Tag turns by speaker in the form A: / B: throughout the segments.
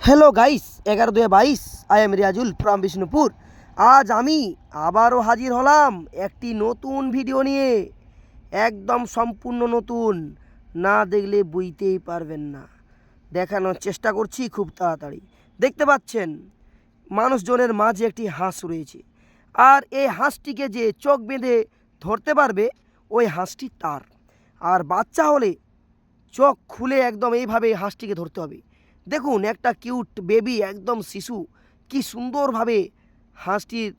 A: Hello guys, 11/2/22 I am Riazul from Bishnupur. আজ আমি আবারও হাজির হলাম একটি নতুন ভিডিও নিয়ে। একদম সম্পূর্ণ নতুন, না দেখলে বুঝতেই পারবেন না। দেখানোর চেষ্টা করছি খুব তাড়াতাড়ি। দেখতে পাচ্ছেন মানুষজনের মাঝে একটি হাঁস রয়েছে, আর এই হাঁসটিকে যে চোখ বেঁধে ধরতে পারবে ওই হাঁসটি তার। আর বাচ্চা হলে চোখ খুলে একদম এইভাবে হাঁসটিকে ধরতে হবে। দেখুন একটা কিউট বেবি, একদম শিশু, কি সুন্দরভাবে হাঁসটির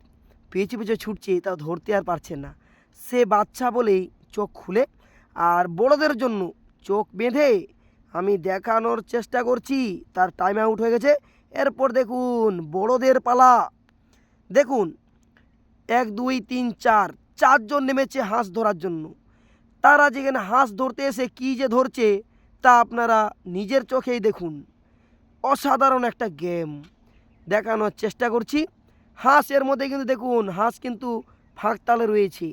A: পেছু পেছু ছুটছে, তা ধরতে আর পারছেন না। সে বাচ্চা বলেই চোখ খুলে, আর বড়দের জন্য চোখ বেঁধে আমি দেখানোর চেষ্টা করছি। তার টাইম আউট হয়ে গেছে। এরপর দেখুন বড়দের পালা। দেখুন 1 2 3 4 চারজন নেমেছে হাঁস ধরার জন্য। তারা যেখানে হাঁস ধরতে এসে কী যে ধরছে তা আপনারা নিজের চোখেই দেখুন। অসাধারণ একটা গেম দেখানোর চেষ্টা করছি। হাঁসের মধ্যে কিন্তু দেখুন হাঁস কিন্তু ফাঁক তালে রয়েছে,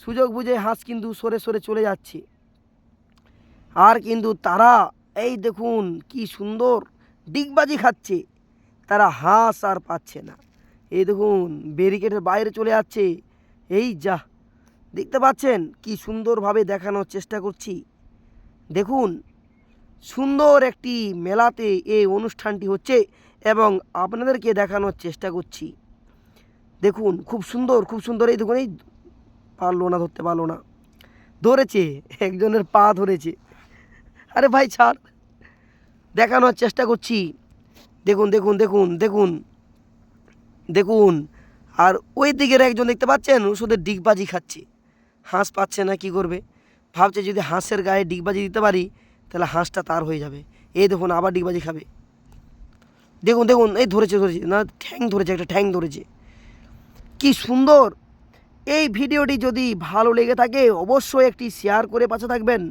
A: সুযোগ বুঝে হাঁস কিন্তু সরে সরে চলে যাচ্ছে। আর কিন্তু তারা এই দেখুন কি সুন্দর ডিগবাজি খাচ্ছে। তারা হাঁস আর পাচ্ছে না। এই দেখুন ব্যারিকেডের বাইরে চলে যাচ্ছে। এই যা দেখতে পাচ্ছেন কি সুন্দরভাবে দেখানোর চেষ্টা করছি। দেখুন সুন্দর একটি মেলাতে এই অনুষ্ঠানটি হচ্ছে এবং আপনাদেরকে দেখানোর চেষ্টা করছি। দেখুন খুব সুন্দর খুব সুন্দর। এই দেখুন, এই পারলো না, ধরতে পারলো না, ধরেছে, একজনের পা ধরেছে। আরে ভাই ছাড়, দেখানোর চেষ্টা করছি। দেখুন দেখুন দেখুন দেখুন দেখুন। আর ওই দিকের একজন দেখতে পাচ্ছেন শুধু ডিগবাজি খাচ্ছে। হাঁস পাচ্ছে না, কি করবে? ভাবছে যদি হাঁসের গায়ে ডিগবাজি দিতে পারি তাহলে হাঁসটা তার হয়ে যাবে। এই দেখুন আবার ডিগবাজি খাবে। দেখুন দেখুন, এই ধরেছে ধরেছে না, ঠ্যাং ধরেছে, একটা ঠ্যাং ধরেছে। কি সুন্দর! এই ভিডিওটি যদি ভালো লেগে থাকে অবশ্যই একটি শেয়ার করে পাশে থাকবেন।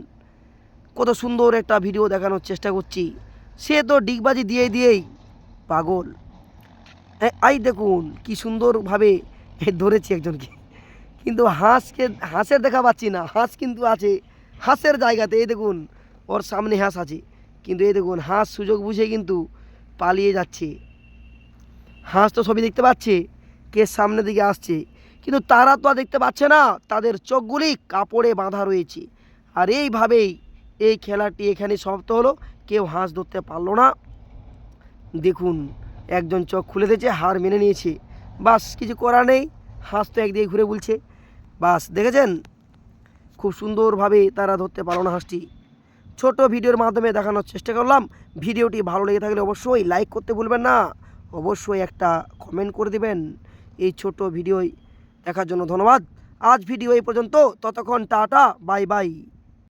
A: কত সুন্দর একটা ভিডিও দেখানোর চেষ্টা করছি। সে তো ডিগবাজি দিয়েই পাগল। এই দেখুন কি সুন্দরভাবে ধরেছি একজনকে, কিন্তু হাঁসের দেখা পাচ্ছি না। হাঁস কিন্তু আছে হাঁসের জায়গাতে। এই দেখুন ওর সামনে হাঁস আছে, কিন্তু এই দেখুন হাঁস সুযোগ বুঝে কিন্তু পালিয়ে যাচ্ছে। হাঁস তো সবই দেখতে পাচ্ছে কে সামনের দিকে আসছে, কিন্তু তারা তো আর দেখতে পাচ্ছে না। তাদের চোখগুলি কাপড়ে বাঁধা রয়েছে। আর এইভাবেই এই খেলাটি এখানে সমাপ্ত হলো। কেউ হাঁস ধরতে পারলো না। দেখুন একজন চোখ খুলে দিয়েছে, হার মেনে নিয়েছে। বাস কিছু করার নেই, হাঁস তো একদিকে ঘুরে বলছে। বাস দেখেছেন খুব সুন্দরভাবে তারা ধরতে পারলো না হাঁসটি। ছোট ভিডিওর মাধ্যমে দেখানোর চেষ্টা করলাম। ভিডিওটি ভালো লেগে থাকলে অবশ্যই লাইক করতে ভুলবেন না, অবশ্যই একটা কমেন্ট করে দিবেন। এই ছোট ভিডিও দেখার জন্য ধন্যবাদ। আজ ভিডিও এই পর্যন্ত, ততক্ষণ টাটা, বাই বাই।